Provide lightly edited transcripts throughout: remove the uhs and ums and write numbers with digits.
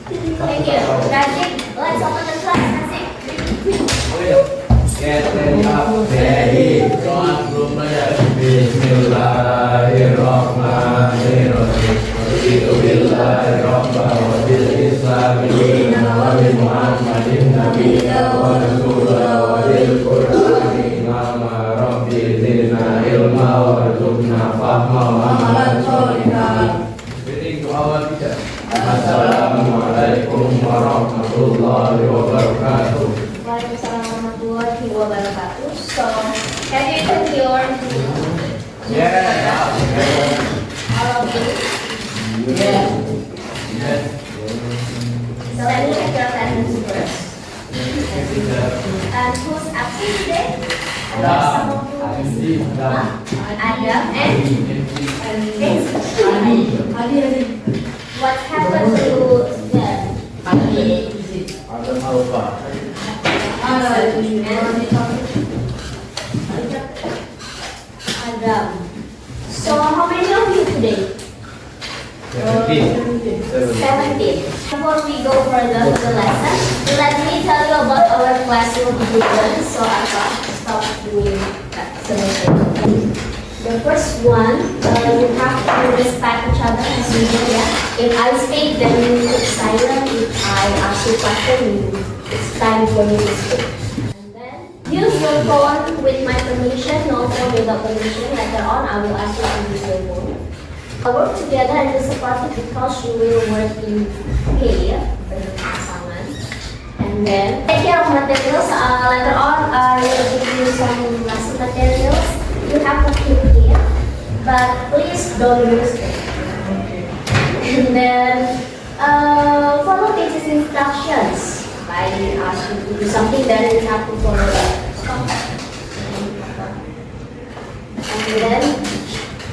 Thank you. Razik, let's open the class. Razik. Get ready up, ready. Bismillahirrahmanirrahim. Bismillahirrahmanirrahim. Wa bi Muhammadin nabiyya wa rasulah wa bil Qur'ani imama rabbi zidna ilma warzuqna fahma wa amalan sholihan. Greeting to our teacher. Assalamualaikum warahmatullahi wabarakatuh. Waalaikumsalam warahmatullahi wabarakatuh. So, have you took your Yeah. all of you? Yes. So let me check your attendance first. And who's absent today? Some of you is Adam and what happened to them? Adam. So how many of you today? 17. Before we go further to the lesson, let me tell you about our classroom division. So I will stop doing that semester. The first one, you have to respect each other as usual. Yeah? If I speak, then you keep silent. If I ask you question, it's time for you to speak. And then use your phone with my permission. No phone without permission. Later on, I will ask you to use your phone. Work together and be supportive because you will work in pair berpasangan. And then take care of materials. Later on, I will give you some lesson materials. You have to keep here, but please don't use it. And then follow teacher's instructions. If I ask you to do something, then you have to follow that. And then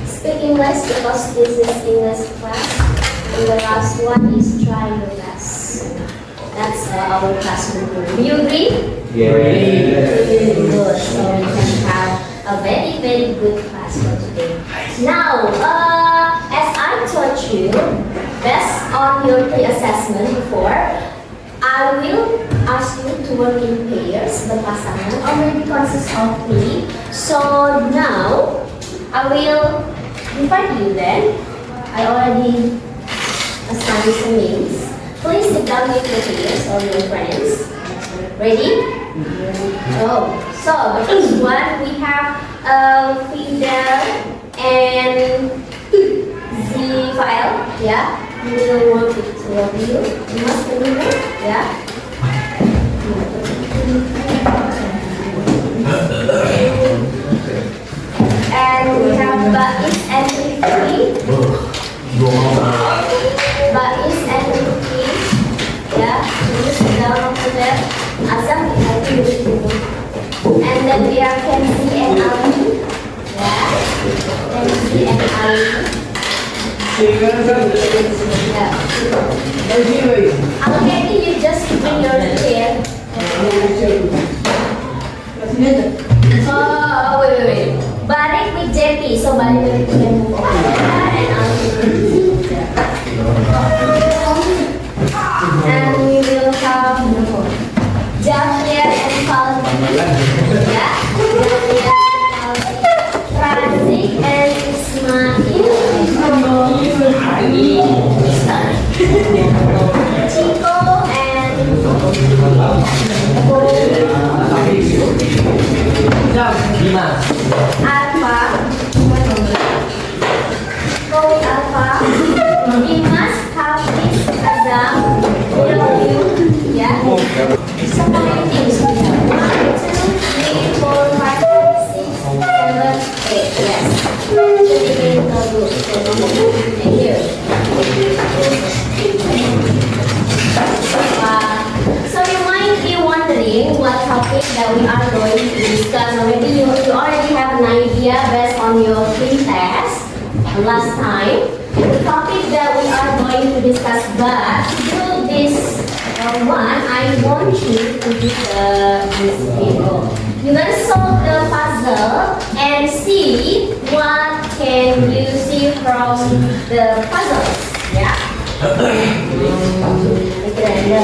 speak English because this is English class. And the last one is try your best. That's our classroom rule. Do you agree? Yes. Good. So we can have a very, very good class for today. Now, as I taught you, based on your pre-assessment before, I will ask you to work in pairs, berpasangan, or maybe consist of 3. So now, I will invite you then. I already assigned some names. Please sit down with your peers or your friends. Ready? Oh, so the first one we have Fidel and Zifael. Yeah, we will work with two of you. You must remember. Yeah. And we have Bais and Rifki. Bais and Rifki. Yeah, you sit down over there. Azam, I think you should. And then we have Kenzie and Ali. Yeah, Kenzie and Ali. Yeah. Already you just bring your chair. Oh, wait. Barik with JP, so Barik with JP. And and we will have Jamia and Faldi. Yeah, Jamia and Faldi. Razik and Ismail. Chico and Alpha. Go with Alpha. Dimas, Hafiz, Azam, all of you. Yeah. So how many things we have? 1, 2, 3, 4, 5, 6, 7, 8. Yes. Jadi kita good. Thank you. So you might be wondering what topic that we are going to discuss. Maybe you already have an idea based on your pre-test last time. The topic that we are going to discuss, but through this one, I want you to do this video. You're gonna solve the puzzle and see what can you see from the puzzles. Yeah. Okay,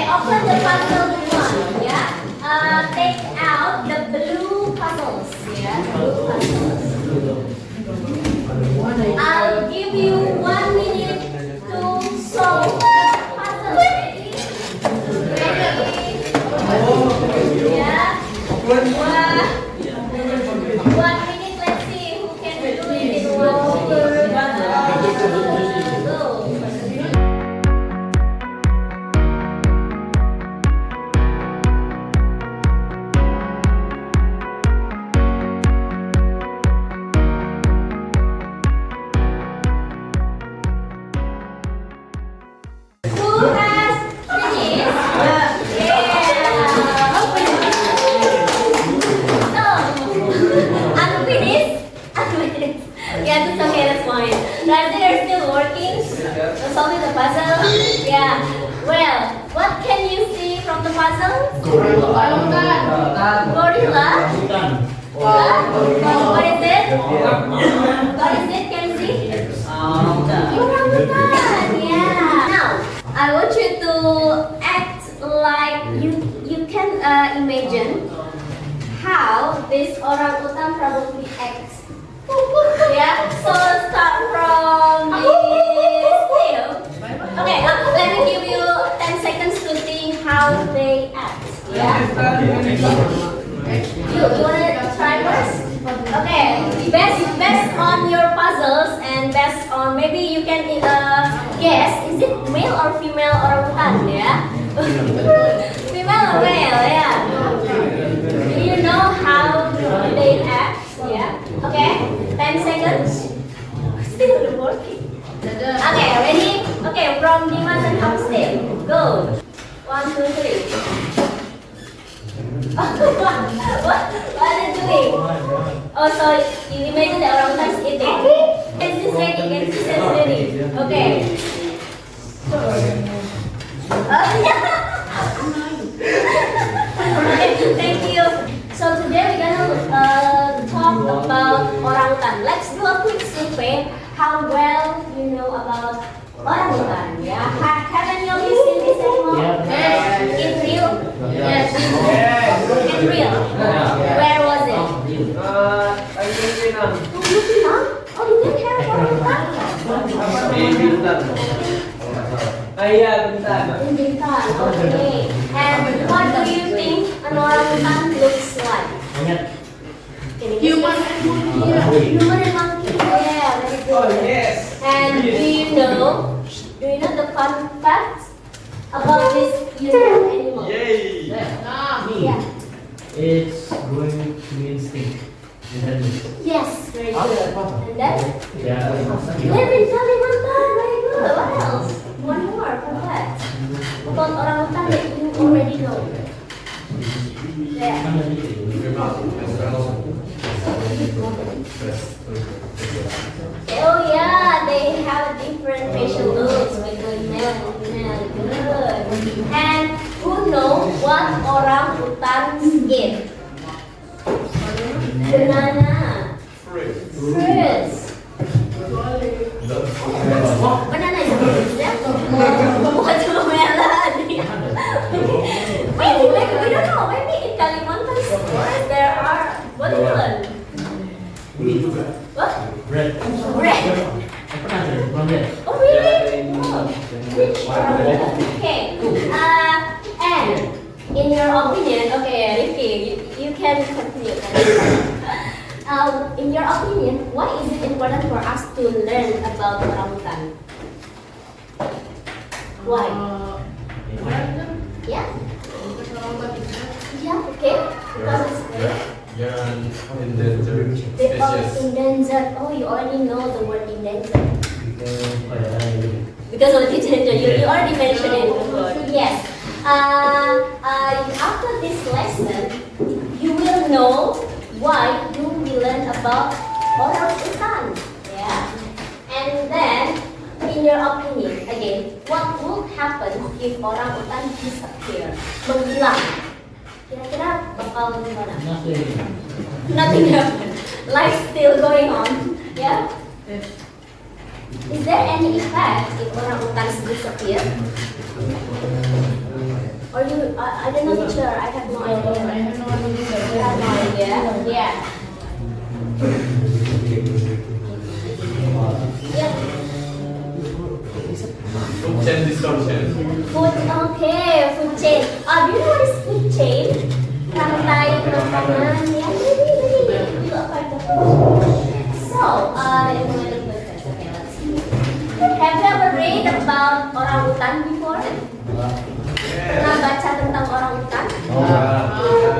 open the puzzle one. Yeah. Take out the blue puzzles. Yeah. Blue puzzles. I'll give you 1 minute to solve the puzzle. Ready? Ready? Yeah. 1 minute. Let's see who can do it in 1 minute. Go. Who has finished? Yeah. Unfinished? Unfinished. Yeah, that's okay, that's fine. Right, they're still working. Solving the puzzle. Yeah. Well, what can you see from the puzzle? Gorilla. What is it? What is it? Can you see? Orangutan. Yeah. Now, I want you to act like you can imagine how this orangutan probably acts. Yeah. So start from this tail. Okay. Let me give you 10 seconds to think how they act. Yeah. You wanna try first? Okay. Based on your puzzles and based on maybe you can guess is it male or female orangutan? Yeah. Female or male? Yeah. Do you know how they act? Yeah. Okay. 10 seconds. Still working. Okay. Ready? Okay. From Dimas and Hamstead. Go. 1, 2, 3. What are they doing? Oh, so you imagine the orangutan is eating. Is this ready? Is this ready? Okay. Okay, thank you. So today we're gonna talk about orangutan. Let's do a quick survey. How well you know about orangutan? Yeah. Have any of you seen this animal? Yes. In real? Yes. In real? Where was it? Huh? Oh, you didn't have orangutan? In Bintan. Okay. And what do you think an orangutan looks like? Can you Human and monkey. Human and monkey. Yeah, very good. And do you know the fun facts about this unique animal? Yeah. It's going to be instinct. Yes, very good. And then Yeah. live in Kalimantan. Very good. What else? One more fun fact about orangutan that you already know. Yeah. Oh yeah, they have different facial looks between male and female. Good. And who knows what orangutans eat? Banana. Fruits. Banana is a fruit, yeah? Watermelon. Wait, we don't know. Maybe in Kalimantan there are watermelon. What? Red. Red. Oh really? Oh. Which orangutan? Okay. And in your opinion, okay, Ricky, you can continue. In your opinion, why is it important for us to learn about orangutan? Why? Yeah? Yeah, okay. Because it's You're an endangered they are species. endangered. Oh, you already know the word endangered. Because of the endangered, you already mentioned it before. Yes. After this lesson, you will know why you will learn about orangutan. Yeah. And then, in your opinion, again, what would happen if orangutan disappear? Menghilang. Kira-kira bakal gimana? Nothing happen. Life still going on. Yeah. Is there any effect if orangutan disappear? Or you, I don't know, teacher. I have no idea. I have no idea. You have no idea? Yeah. Yeah. Food chain distortion. Food, okay, food chain. Do you know what is food chain? Rantai makanan, ya. Maybe you affect the food. So, okay, let's see. Have you ever read about orangutan before? Pernah baca tentang orangutan?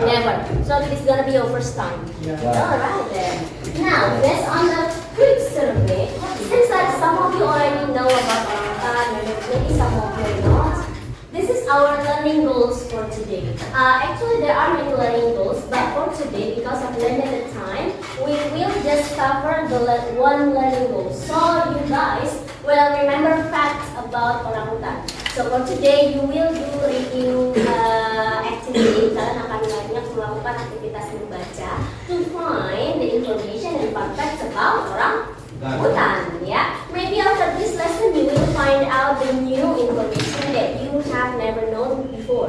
Never. So this is gonna be your first time. Alright then. Now, based on the quick survey, seems like some of you already know about orangutan, maybe some of you not. This is our learning goals for today. Actually, there are many learning goals, but for today, because of limited time, we will just cover the one learning goal. So you guys will remember facts about orangutan. So for today, you will do review activity. Kalian akan banyak melakukan aktivitas membaca to find the information and facts about orangutan. Yeah. Maybe after this lesson, you will find out the new information that you have never known before.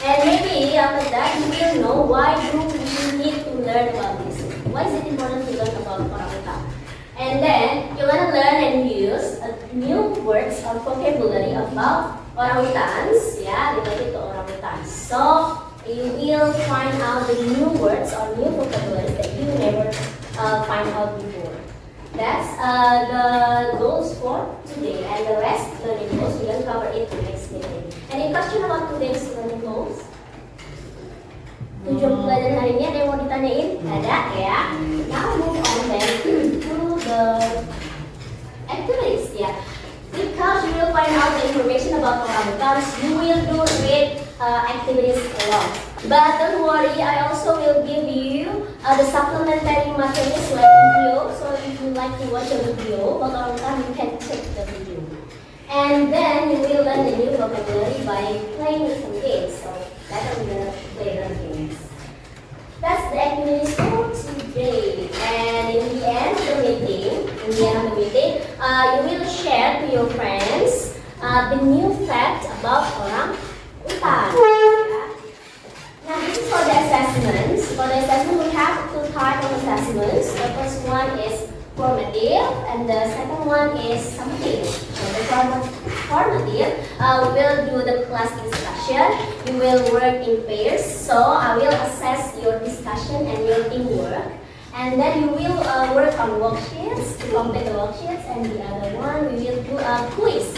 And maybe after that, you will know why do you need to learn about this. Why is it important to learn about orangutan? And then you're gonna learn and use new words or vocabulary about orangutans, yeah, related to orangutans. So you will find out the new words or new vocabulary that you never find out before. That's the goals for today, and the rest learning goals we will cover it in the next meeting. Any question about today's learning goals? Tujuan pelajaran hari ini ada yang mau ditanyain? Ada ya. Now move on then to the activities, yeah. Because you will find out the information about orangutans, you will do read activities along. But don't worry, I also will give you the supplementary materials like video. So if you like to watch a video about orangutan, you can check the video. And then you will learn the new vocabulary by playing some games. So later we're gonna play the games. That's the activities for today. And in the end of the meeting, you will share to your friends the new fact about orangutan. Yeah. Now this is for the assessments. For the assessment, we have two types of assessments. The first one is formative, and the second one is summative. So the formative, we will do the class discussion. You will work in pairs. So I will assess your discussion and your teamwork. And then you will work on worksheets to complete the worksheets, and the other one we will do a quiz.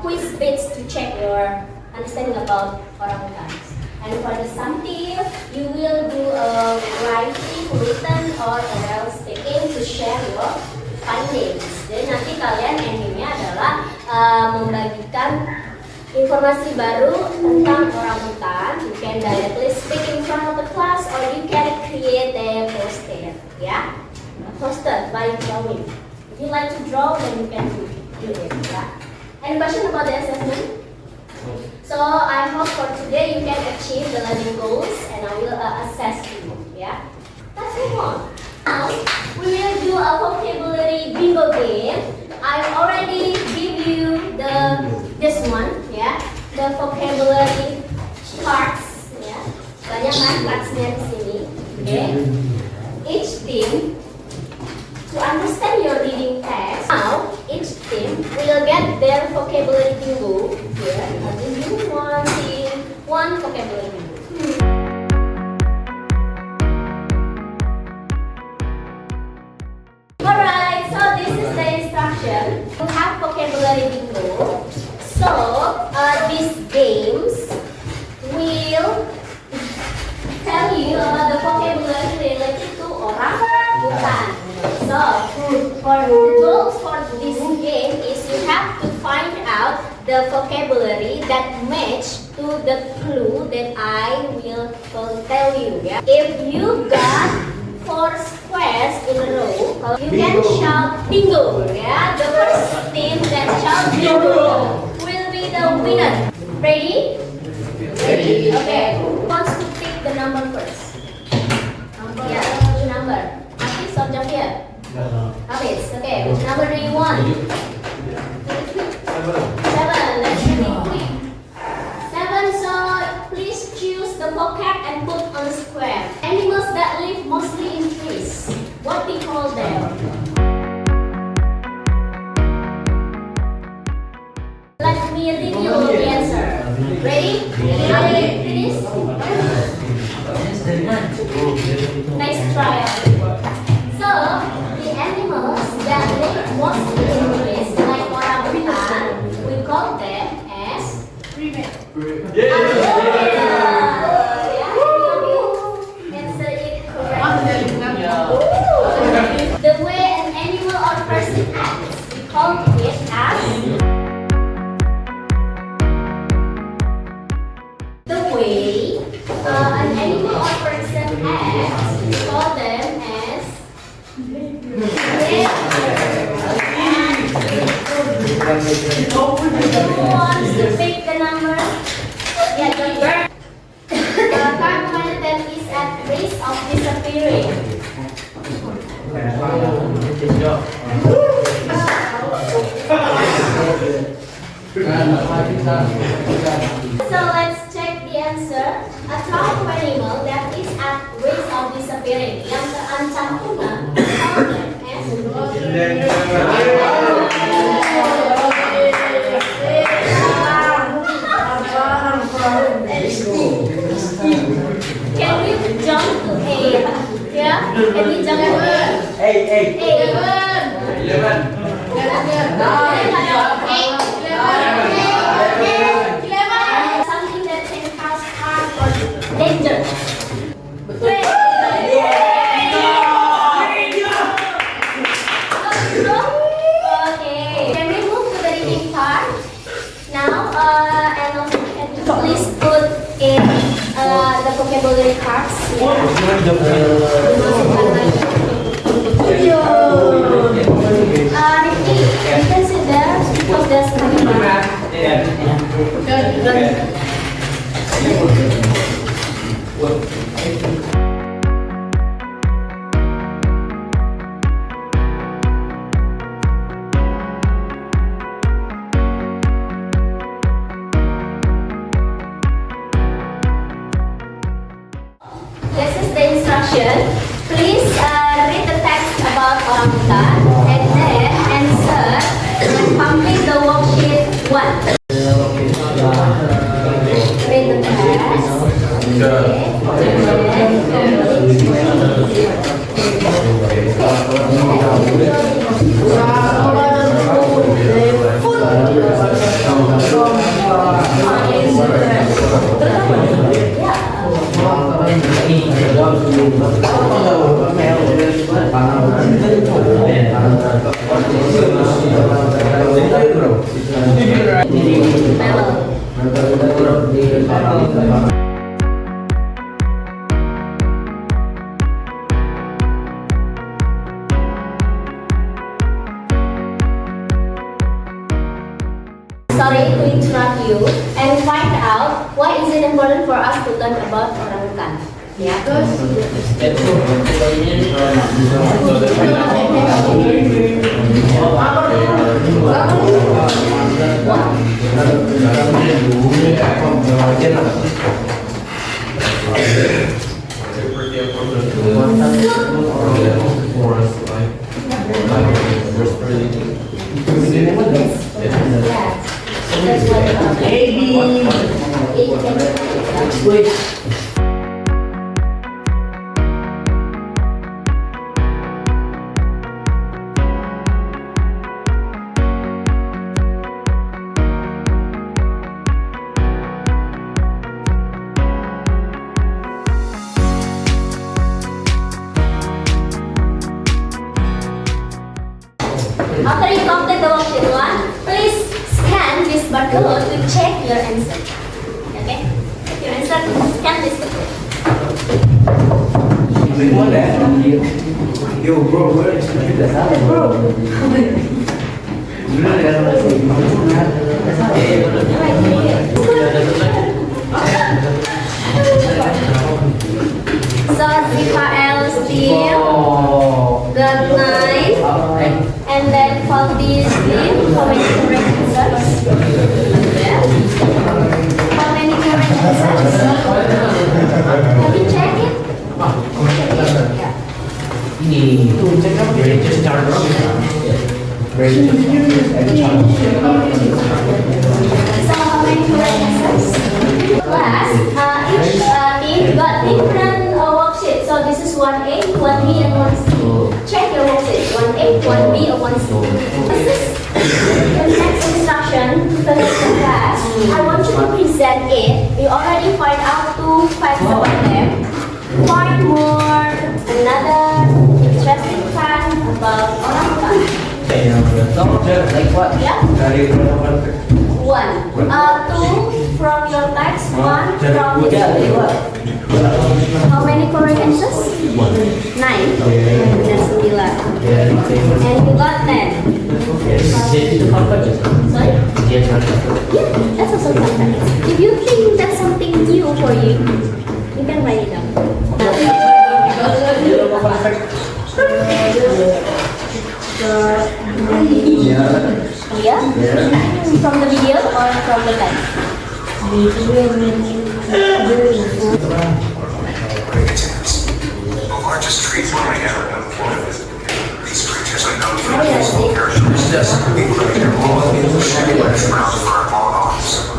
Quiz bits to check your understanding about orangutans. And for the summative, you will do a writing, written, or oral speaking to share your findings. Jadi nanti kalian aimnya adalah membagikan informasi baru tentang orangutan. You can directly speak in front of the class, or you can create a poster. Yeah, a poster by drawing. If you like to draw, then you can do it. Yeah. Any question about the assessment? So I hope for today you can achieve the learning goals, and I will assess you. Yeah. Let's move on. Now we will do a vocabulary bingo game. I already give you this one, yeah, the vocabulary cards, yeah. Banyak kan cardsnya di sini. Okay. Each team, to understand your reading text, now each team will get their vocabulary bingo. Here, I will give you one team, one vocabulary bingo. Alright, so this is the instruction. You have vocabulary bingo. So, these games will tell you about the vocabulary related to orangutan. So, for the goals for this game is you have to find out the vocabulary that match to the clue that I will tell you. Yeah? If you got 4 squares in a row, you can shout bingo. Yeah, the first team that shout bingo will be the winner. Ready? Ready. Okay. Who wants to pick the number first? Yeah, which number? Hafiz or Jafir? Hafiz. Which number do you want? 7. Let's make it quick. 7. So please choose the pocket and put on the square. Animals that live mostly in trees. What we call them? Let me review the answer. Ready? Finish? Next trial. So, the animals that live mostly in trees, like orangutan, we call them as answer it correctly. The way an animal or person acts, we call it as the way an animal or person acts, we call them as Who wants to pick the number? Yeah, the bird. Carbohydrate is at risk of disappearing. So let's check the answer. A type of animal that is at risk of disappearing. Yang terancam punah, call them as Can we jump to A? Yeah? Can we jump to A? A. Something that can cause harm or danger. Okay. Can we move to the reading part? Now, and also please put in the vocabulary cards. Rifki, you can sit there because there's coming back. This is the instruction. Please read the text about orangutan and then answer and complete the worksheet 1. Read the text. Sorry to interrupt you and find out why is it important for us to learn about orangutan. Yeah. That's what After you complete the worksheet 1, please scan this barcode to check your answer. Okay? Your answer, scan this barcode. Yo, bro, where is the salad, bro? So, Zifael still got 9, and then Ini branches charter. Branches and charter. So how many correct answers? Class, each team got different worksheets. So this is 1A, 1B, and 1C. Check your worksheet. 1A, 1B, or 1C. This is the next instruction to finish the class. I want you to present it. You already find out 2 facts about them. Find more another interesting fact about orangutan. Like what? Yeah. Dari berapa? 1. 2 from your text, 1 from this video. How many correct answers? 9. That's 9. And you got 10. Jadi itu apa aja? Sorry? Dia charter. Yeah, that's also something. If you think that's something new for you, you can write it down. Yeah? From the video or from the text? The largest trees in my area of Florida. These creatures are known for their physical characteristics, including their long, shaggy-legged, round-fur, long arms.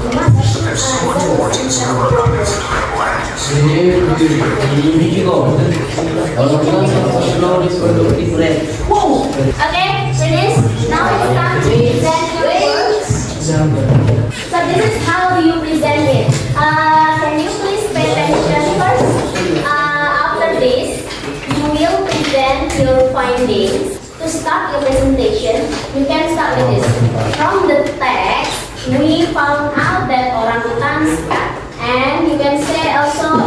There's so much more to discover about these incredible animals. Ini juga. Kalau kita slow is going to be different. Okay, finish. Now it's time to present your words. So this is how you present it. Can you please pay attention first? After this, you will present your findings. To start your presentation, you can start with this. From the text, we found out that orangutans cat. And you can say also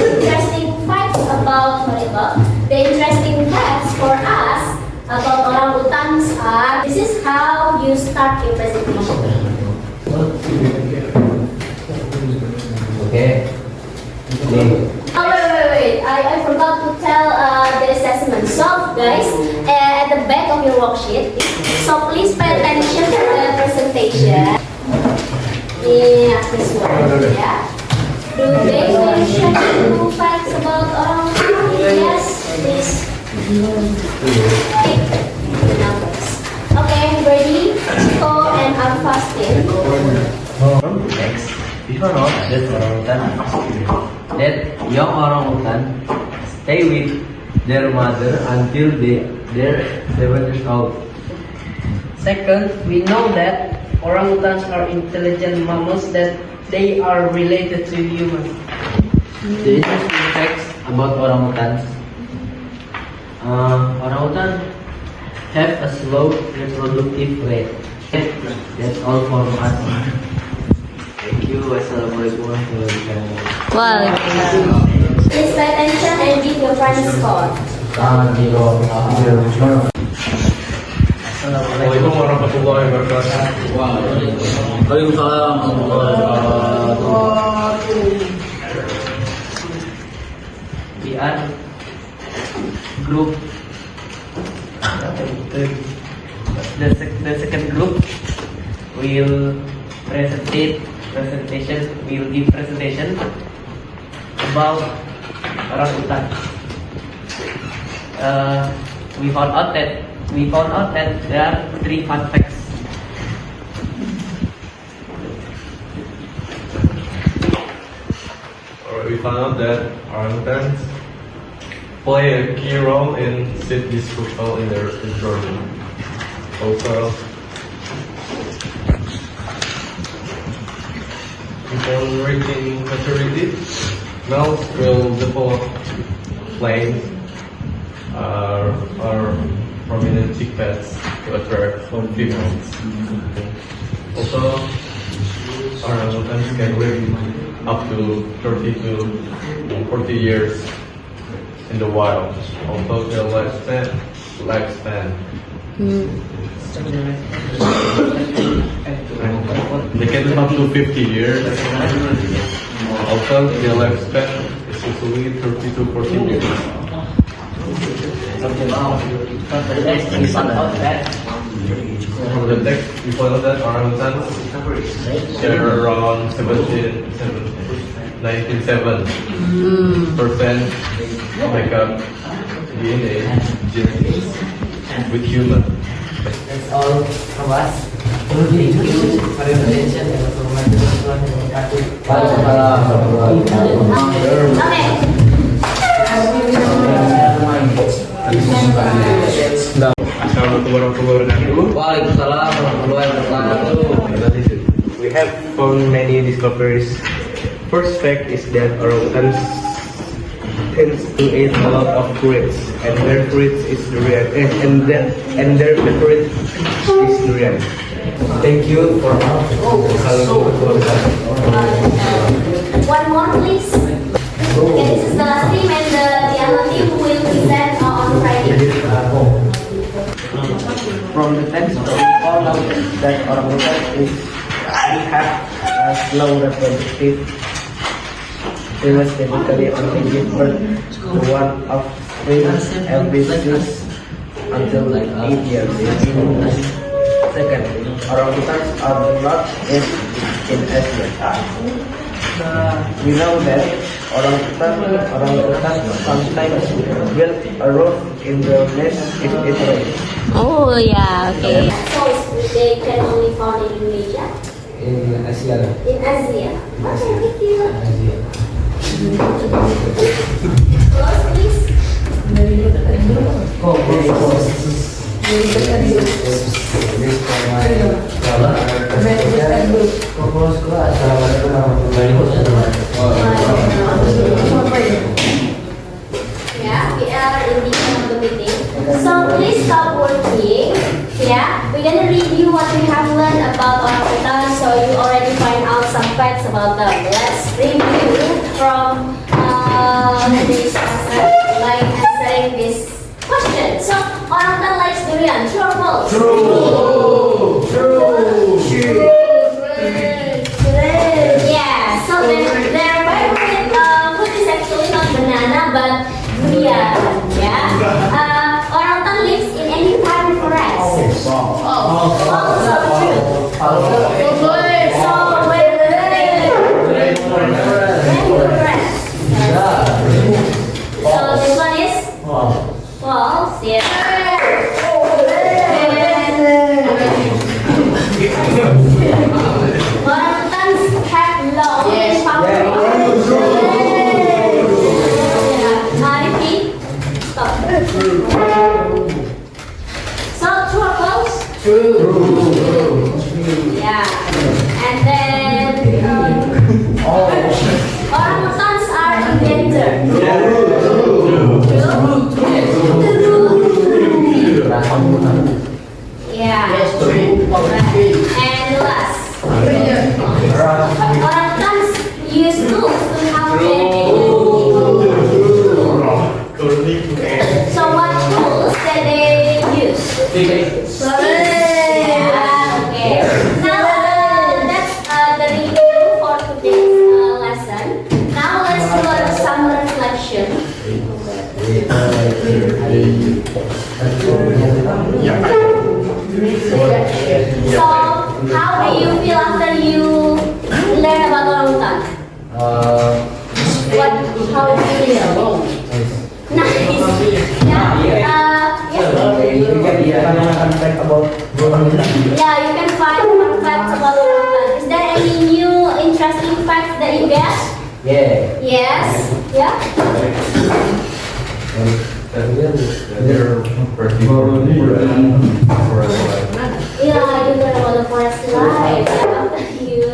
interesting facts about the interesting facts for us about orangutans are. This is how you start your presentation. Okay. Oh, wait. I forgot to tell the assessment. So, guys, at the back of your worksheet, so please pay attention to the presentation. Yeah, this one, yeah. Do they mention 2 facts about orangutan? Yes, please. Okay, ready? Chico and Alfastin. Next, we found out that young orangutan stay with their mother until they're 7 years old. Second, we know that orangutans are intelligent mammals that they are related to humans. The interesting facts about orangutans. Orangutan have a slow reproductive rate. That's all for us. Thank you. Wassalamualaikum warahmatullahi wabarakatuh. Please pay attention and give your final score. Assalamualaikum warahmatullahi wabarakatuh. Waalaikumsalam warahmatullahi wabarakatuh. We are group. The second group will give presentation about orangutan. We found out that there are 3 fun facts. We found out that orangutans play a key role in seed dispersal in their journey. Also, upon reaching maturity, males will develop flames or prominent cheek pads to attract females. Also, orangutans can live up to 30 to 40 years in the wild. Also, their lifespan. They can live up to 50 years. Also, their lifespan is usually 30 to 40 years. From the text, we found out that orangutans share around 19.7% make up in a journey with humor. That's all from us. Thank you for your attention and information. Assalamualaikum warahmatullahi wabarakatuh. Waalaikumsalam warahmatullahi wabarakatuh. We have found many discoveries. First fact is that orangutans tends to eat a lot of fruits, and their fruits is durian, and their favorite is durian. Thank you for all. One more, please. Okay, this is the last team, and the other team will present on Friday. From the text, we found out that orangutan have a slow reproductive. They was typically only give birth to one offspring every 6 until 8 years. Second, orangutans are not in Asia. We know that orangutan sometimes build a roof in their nest if it rains. Oh yeah, okay. So they can only found in Indonesia, In Asia. in Asia. Okay, thank you. Close, please. Yeah, we are in the end of the meeting. So please stop working. Yeah, we're gonna review what we have learned about orangutan. So you already find out some facts about them. Let's review from today's lesson, like answering this question. So orangutan likes durian. True or false? True. Yeah. So their favorite food is actually not banana but durian. Yeah. Orangutan lives in any kind of forest. Also true. So where do they live? Rainforest. So this one is false. Yeah. Orangutans have long and powerful. Repeat. Stop. So true or false? True. Yeah. And then orangutans are endangered. Yeah. And last. Orangutans use tools to help their So what tools that they use? Yeah, okay. Now that's the review for today's lesson. Now let's do some reflection. So how do you feel after you learn about orangutan? How do you feel? Nice. Yeah. Yeah, you can find fun facts about orangutan. Is there any new interesting facts that you get? Yeah. Yes. Yeah. They're particularly for Yeah, you learn about the forest life. After you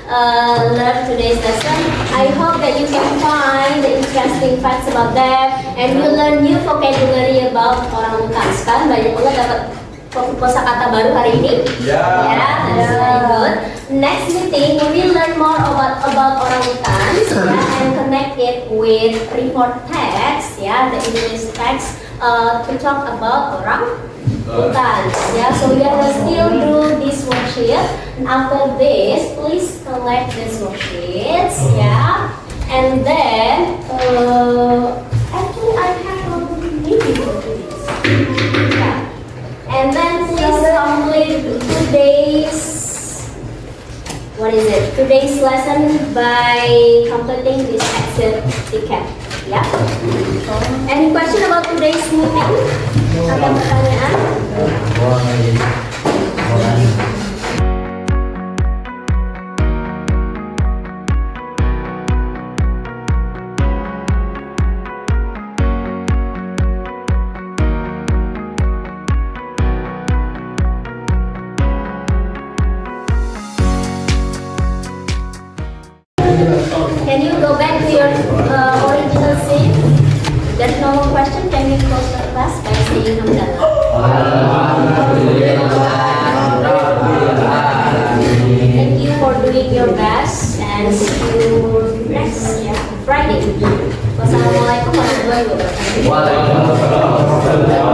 learn today's lesson, I hope that you can find the interesting facts about them and you learn new vocabulary about orangutans. Kan banyak banget dapat kosakata baru hari ini. Yeah, that's very good. Next meeting, we will learn more about orangutans and connect it with report text, the English text to talk about orangutans. So we are still do this worksheet. And after this, please collect these worksheets. And then actually I have a meeting for this. And then please complete today's lesson by completing this exit ticket. Yeah. Any question about today's meeting? Ada pertanyaan? Can you go back to your original scene? There's no more question. Can we close the class by saying Hamdallah? Thank you for doing your best and see you next Friday. Wassalamualaikum warahmatullahi wabarakatuh. Waalaikumsalam.